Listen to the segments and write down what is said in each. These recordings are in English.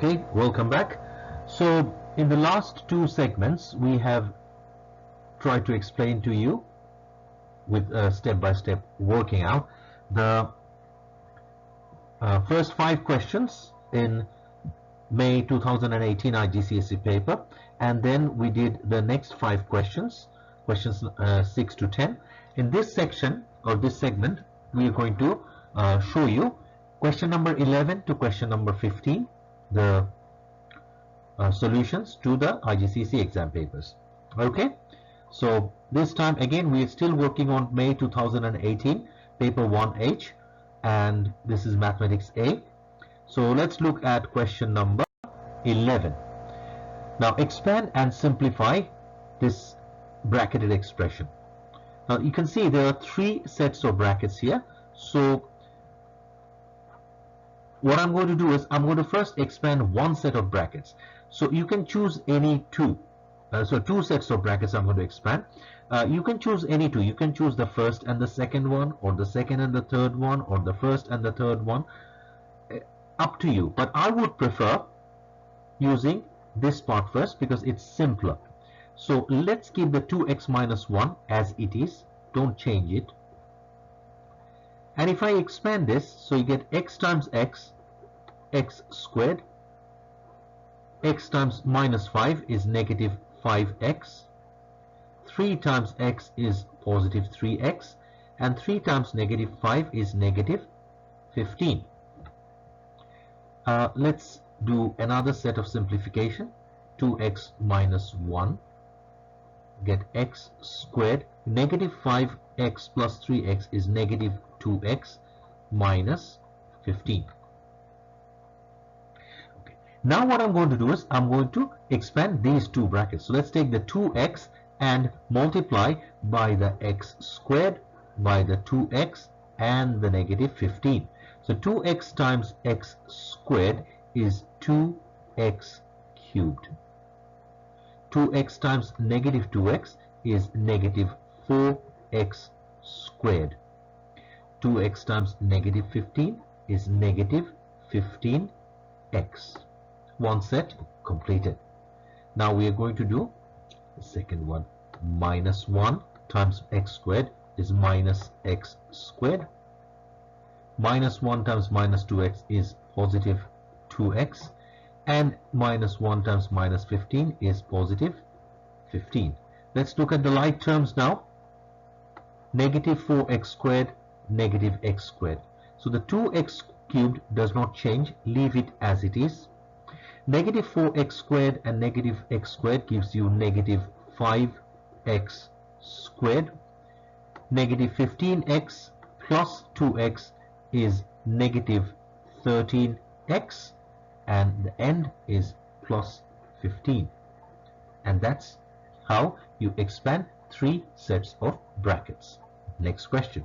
Okay, welcome back. So in the last two segments we have tried to explain to you with step-by-step working out the first 5 questions in May 2018 IGCSE paper, and then we did the next 5 questions 6 to 10. In this section or this segment we are going to show you question number 11 to question number 15, the solutions to the IGCSE exam papers. Okay, so this time again we are still working on May 2018 paper 1H, and this is mathematics A. So let's look at question number 11. Now expand and simplify this bracketed expression. Now you can see there are 3 sets of brackets here. So what I'm going to do is I'm going to first expand one set of brackets. So you can choose any two. So 2 sets of brackets I'm going to expand. You can choose any 2. You can choose the first and the second one, or the second and the third one, or the first and the third one. Up to you. But I would prefer using this part first because it's simpler. So let's keep the 2x minus 1 as it is. Don't change it. And if I expand this, so you get x times x, x squared. X times minus 5 is negative 5x. 3 times x is positive 3x. And 3 times negative 5 is negative 15. Let's do another set of simplification. 2x minus 1. Get x squared. Negative 5x plus 3x is negative 2x minus 15. Okay. Now what I'm going to do is I'm going to expand these 2 brackets. So let's take the 2x and multiply by the x squared, by the 2x and the negative 15. So 2x times x squared is 2x cubed. 2x times negative 2x is negative 4x squared. 2x times negative 15 is negative 15x. One set completed. Now we are going to do the second one. Minus 1 times x squared is minus x squared. Minus 1 times minus 2x is positive 2x. And minus 1 times minus 15 is positive 15. Let's look at the like terms now. Negative 4x squared, negative x squared. So the 2x cubed does not change. Leave it as it is. Negative 4x squared and negative x squared gives you negative 5x squared. Negative 15x plus 2x is negative 13x. And the end is plus 15. And that's how you expand 3 sets of brackets. Next question.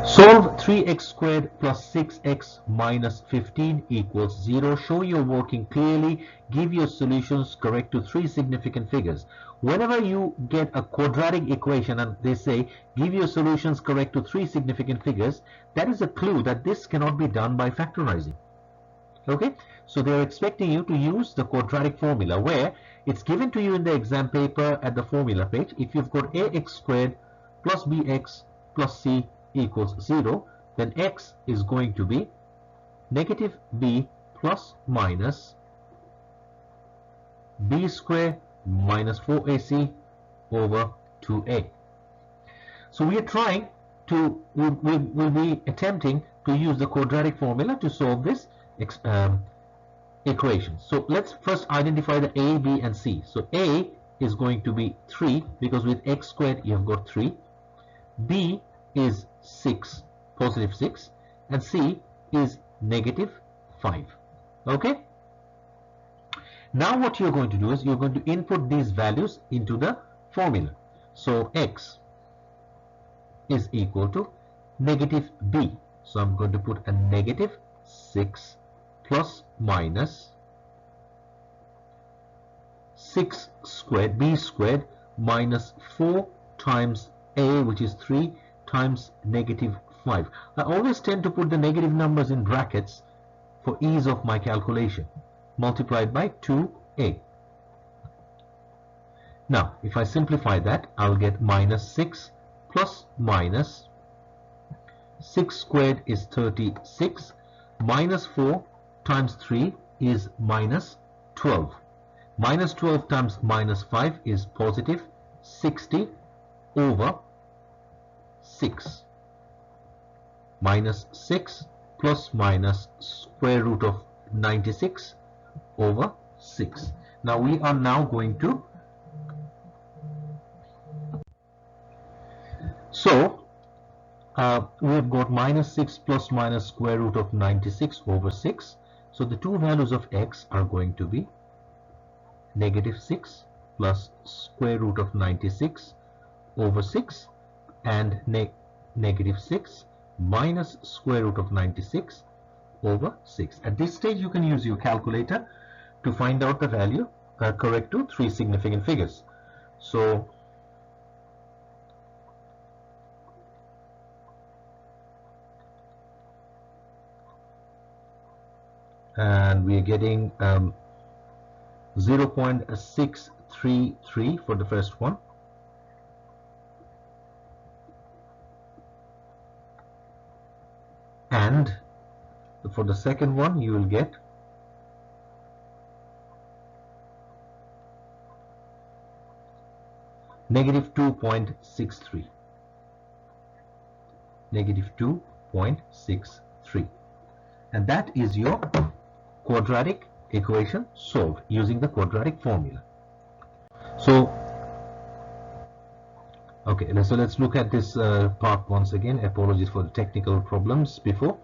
Solve 3x squared plus 6x minus 15 equals 0. Show you're working clearly. Give your solutions correct to 3 significant figures. Whenever you get a quadratic equation and they say give your solutions correct to 3 significant figures, that is a clue that this cannot be done by factorizing. Okay, so they're expecting you to use the quadratic formula where it's given to you in the exam paper at the formula page. If you've got ax squared plus bx plus c equals 0, then x is going to be negative b plus minus b squared minus 4ac over 2a. So we are trying to, we'll be attempting to use the quadratic formula to solve this equation. So let's first identify the a, b and c. So a is going to be 3 because with x squared you have got 3. B is 6, positive 6, and c is negative 5. Okay, now what you're going to do is you're going to input these values into the formula. So x is equal to negative b. So I'm going to put a negative 6 plus minus 6 squared, b squared, minus 4 times a, which is 3, times negative 5. I always tend to put the negative numbers in brackets for ease of my calculation, multiplied by 2a. Now, if I simplify that, I'll get minus 6 plus minus 6 squared is 36, minus 4 times 3 is minus 12. Minus 12 times minus 5 is positive 60 over 6. Minus 6 plus minus square root of 96 over 6. Now we are now going to, we have got minus 6 plus minus square root of 96 over 6. So the two values of x are going to be negative 6 plus square root of 96 over 6 and negative 6 minus square root of 96 over 6. At this stage you can use your calculator to find out the value correct to three significant figures. So and we are getting 0.633 for the first one, and for the second one you will get negative 2.63, negative 2.63, and that is your quadratic equation solved using the quadratic formula. So okay, so let's look at this part once again. Apologies for the technical problems before.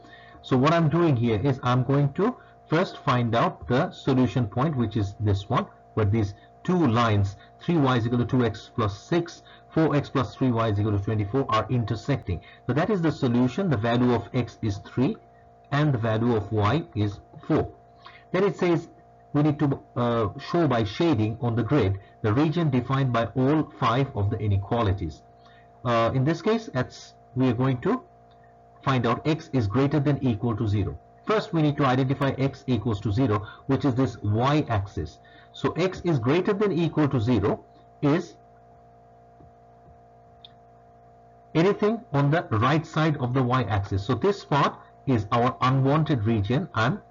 So what I'm doing here is I'm going to first find out the solution point, which is this one, where these two lines 3y is equal to 2x plus 6, 4x plus 3y is equal to 24 are intersecting. So that is the solution. The value of x is 3 and the value of y is 4. Then it says we need to show by shading on the grid the region defined by all 5 of the inequalities. In this case, we are going to find out x is greater than equal to 0. First, we need to identify x equals to 0, which is this y-axis. So x is greater than equal to 0 is anything on the right side of the y-axis. So this part is our unwanted region. I'm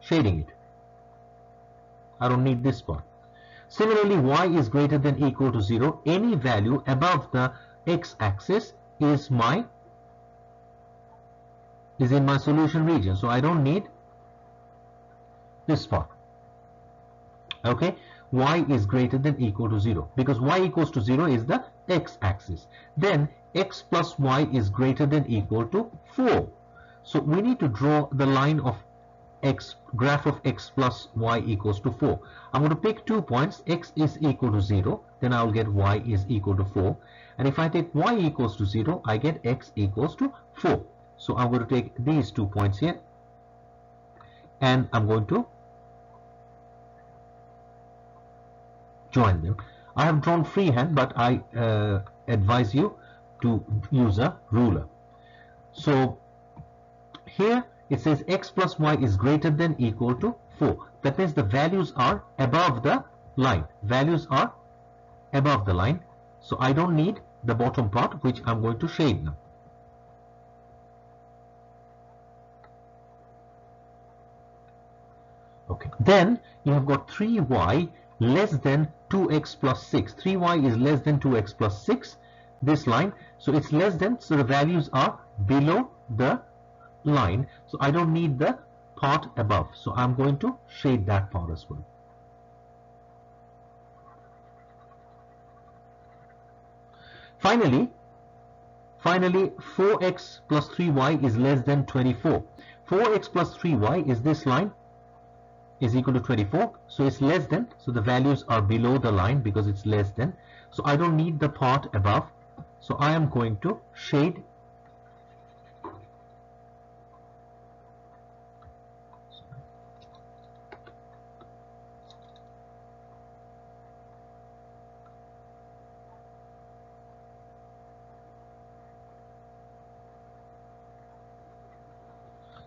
shading it. I don't need this part. Similarly, y is greater than equal to 0. Any value above the x-axis is in my solution region. So I don't need this part. Okay, y is greater than equal to 0 because y equals to 0 is the x-axis. Then x plus y is greater than equal to 4. So we need to draw the line of graph of x plus y equals to 4. I'm going to pick 2 points. X is equal to 0, then I will get y is equal to 4, and if I take y equals to 0, I get x equals to 4. So I'm going to take these 2 points here and I'm going to join them. I have drawn freehand, but I advise you to use a ruler. So here it says x plus y is greater than equal to 4. That means the values are above the line. Values are above the line. So I don't need the bottom part, which I'm going to shade now. Okay. Then you have got 3y less than 2x plus 6. 3y is less than 2x plus 6. This line. So it's less than. So the values are below the line, so I don't need the part above, so I'm going to shade that part as well. Finally 4x plus 3y is less than 24. 4x plus 3y is this line is equal to 24, so it's less than, so the values are below the line because it's less than, so I don't need the part above, so I am going to shade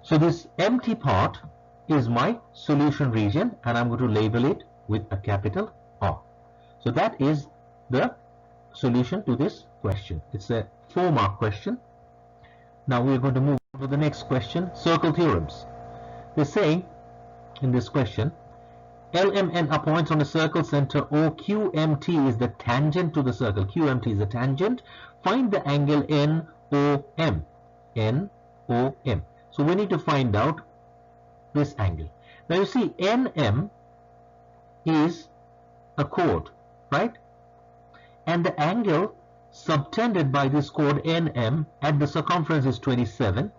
So this empty part is my solution region, and I'm going to label it with a capital R. So that is the solution to this question. It's a 4-mark question. Now we're going to move on to the next question, circle theorems. They're saying in this question, LMN are points on a circle center O. QMT is the tangent to the circle. QMT is the tangent. Find the angle NOM. NOM. So we need to find out this angle. Now you see NM is a chord, right? And the angle subtended by this chord NM at the circumference is 27,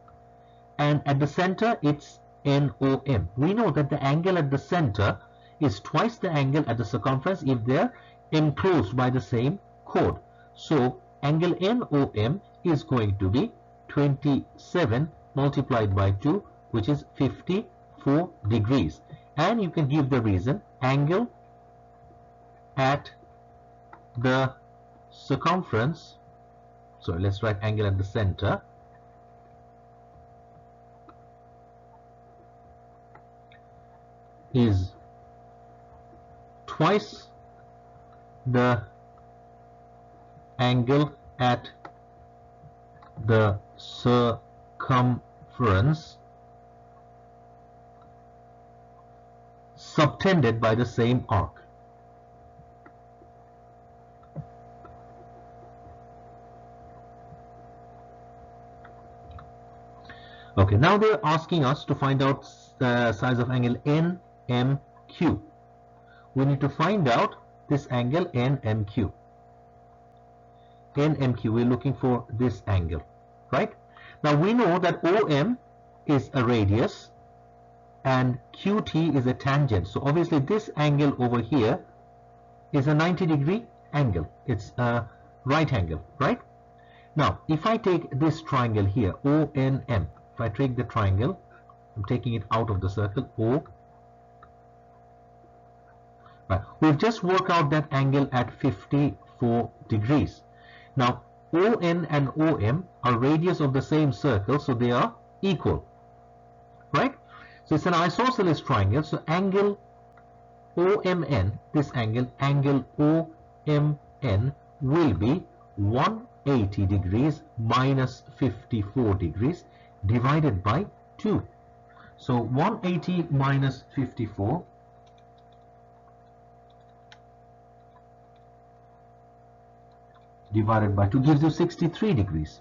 and at the center it's NOM. We know that the angle at the center is twice the angle at the circumference if they're enclosed by the same chord. So angle NOM is going to be 27 multiplied by 2, which is 54 degrees. And you can give the reason, angle at the circumference, so let's write angle at the center, is twice the angle at the circumference subtended by the same arc. Okay, now they're asking us to find out the size of angle NMQ. We need to find out this angle NMQ. NMQ, we're looking for this angle, right? Now we know that OM is a radius and QT is a tangent. So obviously this angle over here is a 90-degree angle. It's a right angle, right? Now if I take this triangle here, ONM, if I take the triangle, I'm taking it out of the circle, O. Right. We've just worked out that angle at 54 degrees. Now ON and OM are radius of the same circle, so they are equal, right? So it's an isosceles triangle, so angle OMN, this angle, angle OMN will be 180 degrees minus 54 degrees divided by 2. So 180 minus 54 divided by 2 gives you 63 degrees.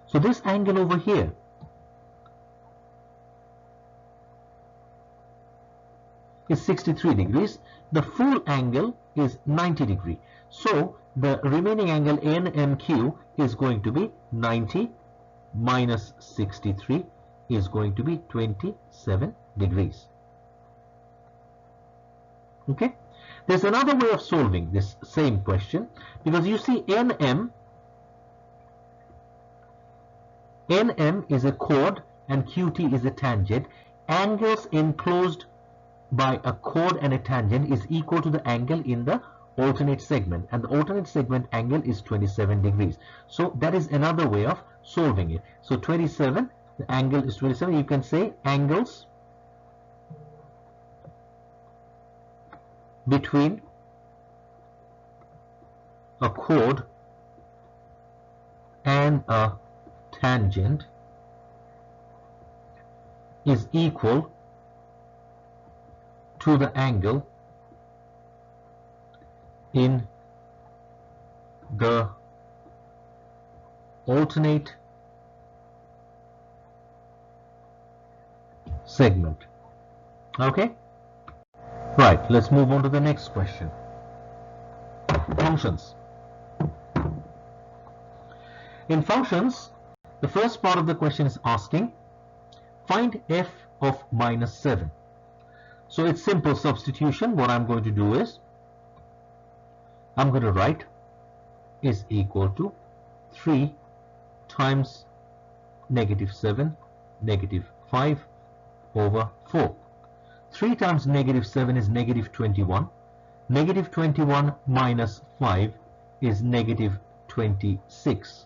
So this angle over here is 63 degrees. The full angle is 90 degrees. So the remaining angle NMQ is going to be 90 minus 63 is going to be 27 degrees. Okay? There's another way of solving this same question, because you see NM is a chord and QT is a tangent. Angles enclosed by a chord and a tangent is equal to the angle in the alternate segment, and the alternate segment angle is 27 degrees. So that is another way of solving it. So 27, the angle is 27. You can say angles between a chord and a tangent is equal to the angle in the alternate segment. Okay? Right, let's move on to the next question. Functions. In functions, the first part of the question is asking, find f of minus 7. So it's simple substitution. What I'm going to do is, I'm going to write is equal to 3 times negative 7, negative 5 over 4. 3 times negative 7 is negative 21. Negative 21 minus 5 is negative 26.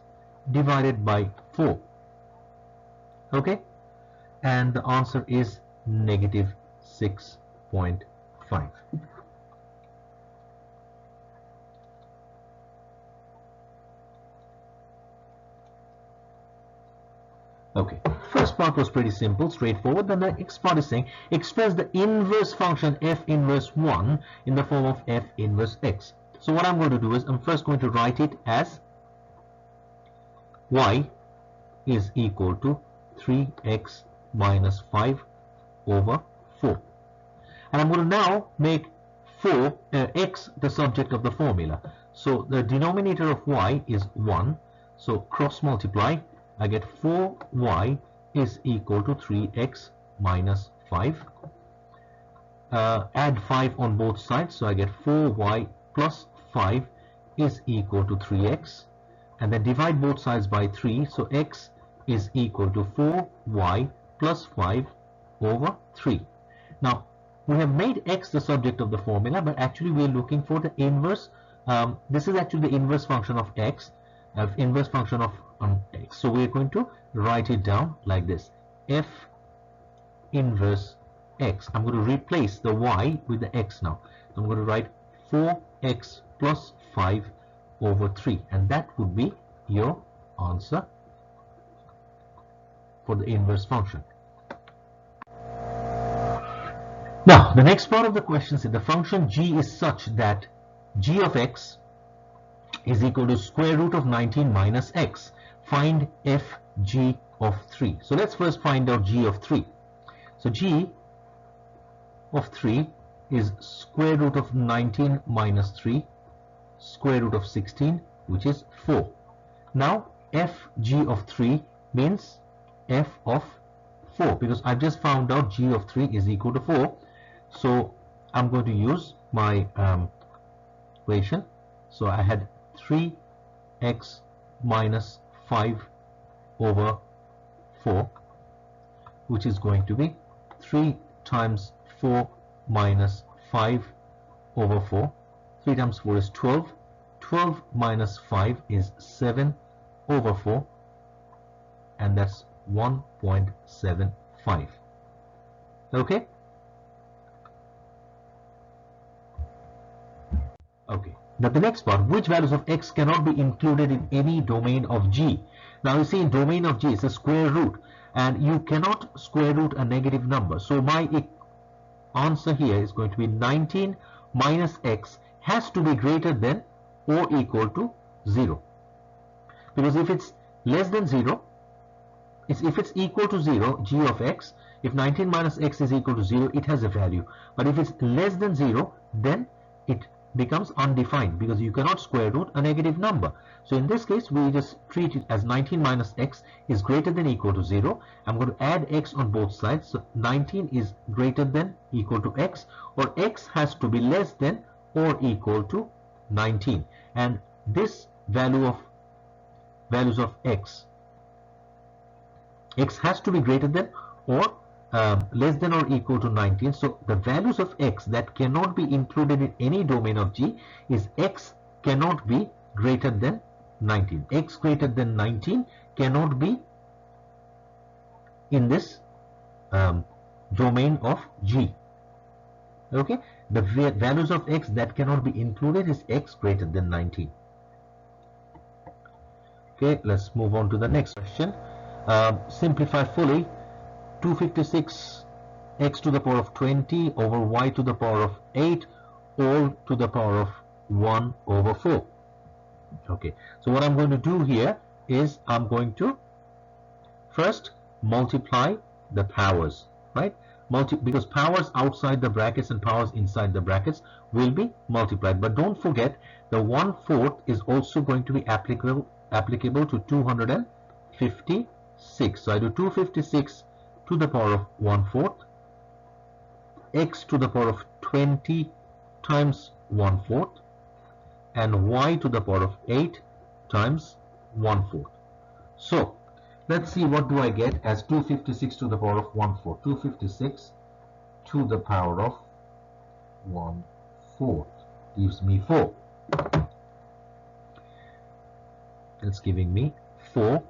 divided by 4. Okay, and the answer is negative 6.5. Okay, first part was pretty simple, straightforward. Then the next part is saying express the inverse function f inverse 1 in the form of f inverse x. So what I'm going to do is I'm first going to write it as y is equal to 3x minus 5 over 4. And I'm going to now make x the subject of the formula. So the denominator of y is 1. So cross multiply, I get 4y is equal to 3x minus 5. Add 5 on both sides, so I get 4y plus 5 is equal to 3x. And then divide both sides by 3, so x is equal to 4y plus 5 over 3. Now, we have made x the subject of the formula, but actually we are looking for the inverse. This is actually the inverse function of x, inverse function of x. So we are going to write it down like this: f inverse x. I'm going to replace the y with the x now. I'm going to write 4x plus 5 over 3, and that would be your answer for the inverse function. Now, the next part of the question is the function g is such that g of x is equal to square root of 19 minus x. Find f g of 3. So let's first find out g of 3. So g of 3 is square root of 19 minus 3, square root of 16, which is 4. Now f g of 3 means f of 4, because I've just found out g of 3 is equal to 4. So I'm going to use my equation. So I had 3x minus 5 over 4, which is going to be 3 times 4 minus 5 over 4. 3 times 4 is 12. 12 minus 5 is 7 over 4, and that's 1.75. Okay? Okay. Now the next part, which values of x cannot be included in any domain of G? Now you see, in domain of G it's a square root, and you cannot square root a negative number. So my answer here is going to be 19 minus x has to be greater than or equal to 0. Because if it's less than 0, if it's equal to 0, g of x, if 19 minus x is equal to 0, it has a value. But if it's less than 0, then it becomes undefined, because you cannot square root a negative number. So in this case, we just treat it as 19 minus x is greater than equal to 0. I'm going to add x on both sides. So 19 is greater than equal to x, or x has to be less than or equal to 19. And this values of x has to be greater than or less than or equal to 19. So the values of x that cannot be included in any domain of G is x cannot be greater than 19. X greater than 19 cannot be in this domain of G. Okay, the values of x that cannot be included is x greater than 19. Okay, let's move on to the next question. Simplify fully. 256 x to the power of 20 over y to the power of 8 all to the power of 1 over 4. Okay, so what I'm going to do here is I'm going to first multiply the powers, right? Because powers outside the brackets and powers inside the brackets will be multiplied. But don't forget, the 1/4 is also going to be applicable to 256. So I do 256 to the power of 1/4, x to the power of 20 times 1/4, and y to the power of 8 times 1/4. So let's see, what do I get as 256 to the power of 1/4. 256 to the power of 1/4 gives me 4. It's giving me 4x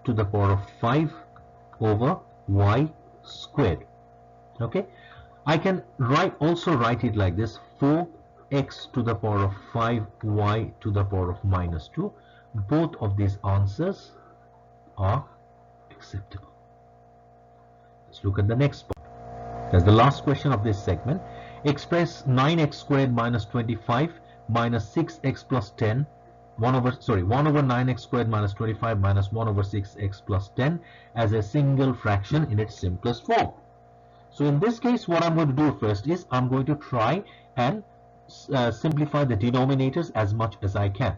to the power of 5 over y squared. Okay, I can also write it like this: 4x to the power of 5y to the power of minus 2. Both of these answers are acceptable. Let's look at the next part. That's the last question of this segment. Express 9x squared minus 25 minus 6x plus 10 1 over 9x squared minus 25 minus 1 over 6x plus 10 as a single fraction in its simplest form. So in this case, what I'm going to do first is I'm going to try and simplify the denominators as much as I can.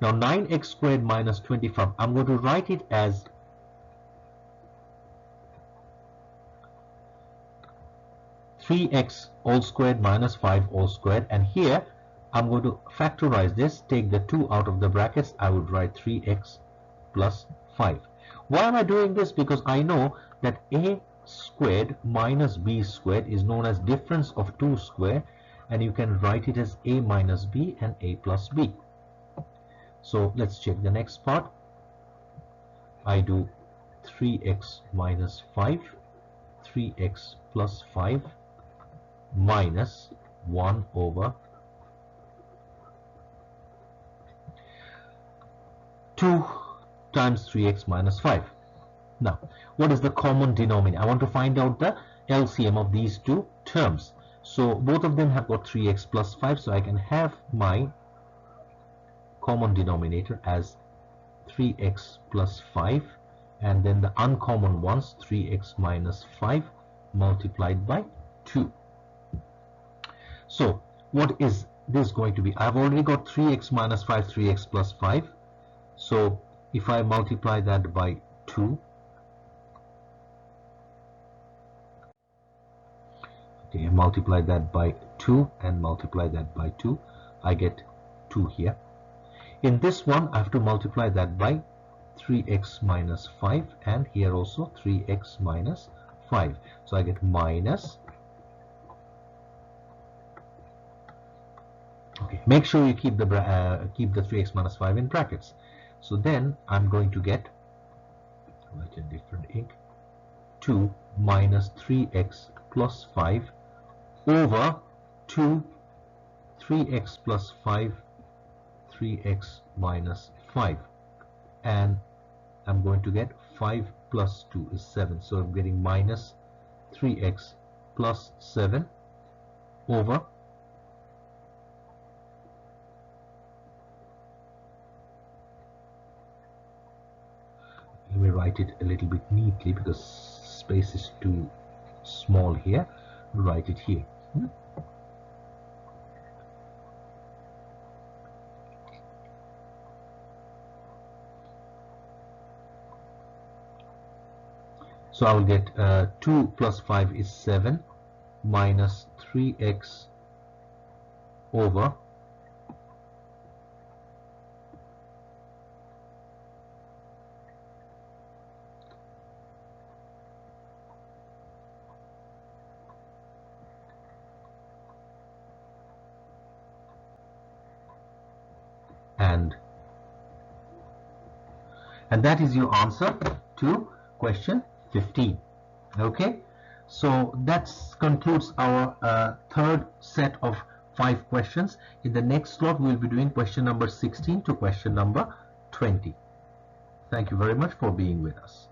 Now 9x squared minus 25, I'm going to write it as 3x all squared minus 5 all squared, and here I'm going to factorize this, take the 2 out of the brackets. I would write 3x plus 5. Why am I doing this? Because I know that a squared minus b squared is known as difference of 2 square, and you can write it as a minus b and a plus b. So let's check the next part. I do 3x minus 5, 3x plus 5 minus 1 over 2 times 3x minus 5. Now, what is the common denominator? I want to find out the LCM of these two terms. So both of them have got 3x plus 5, so I can have my common denominator as 3x plus 5, and then the uncommon ones 3x minus 5 multiplied by 2. So what is this going to be? I've already got 3x minus 5, 3x plus 5. So if I multiply that by 2, okay, I multiply that by 2 and multiply that by 2, I get 2 here. In this one, I have to multiply that by 3x minus 5, and here also 3x minus 5. So I get minus. Okay, make sure you keep the 3x minus 5 in brackets. So then I'm going to get, write a different ink, 2 minus 3x plus 5 over 2 3x plus 5 3x minus 5, and I'm going to get 5 plus 2 is 7, so I'm getting minus 3x plus 7 over let me write it a little bit neatly because space is too small here. Write it here. So I will get 2 plus 5 is 7 minus 3x over and that is your answer to question 15. Okay, so that concludes our third set of 5 questions. In the next slot, we will be doing question number 16 to question number 20. Thank you very much for being with us.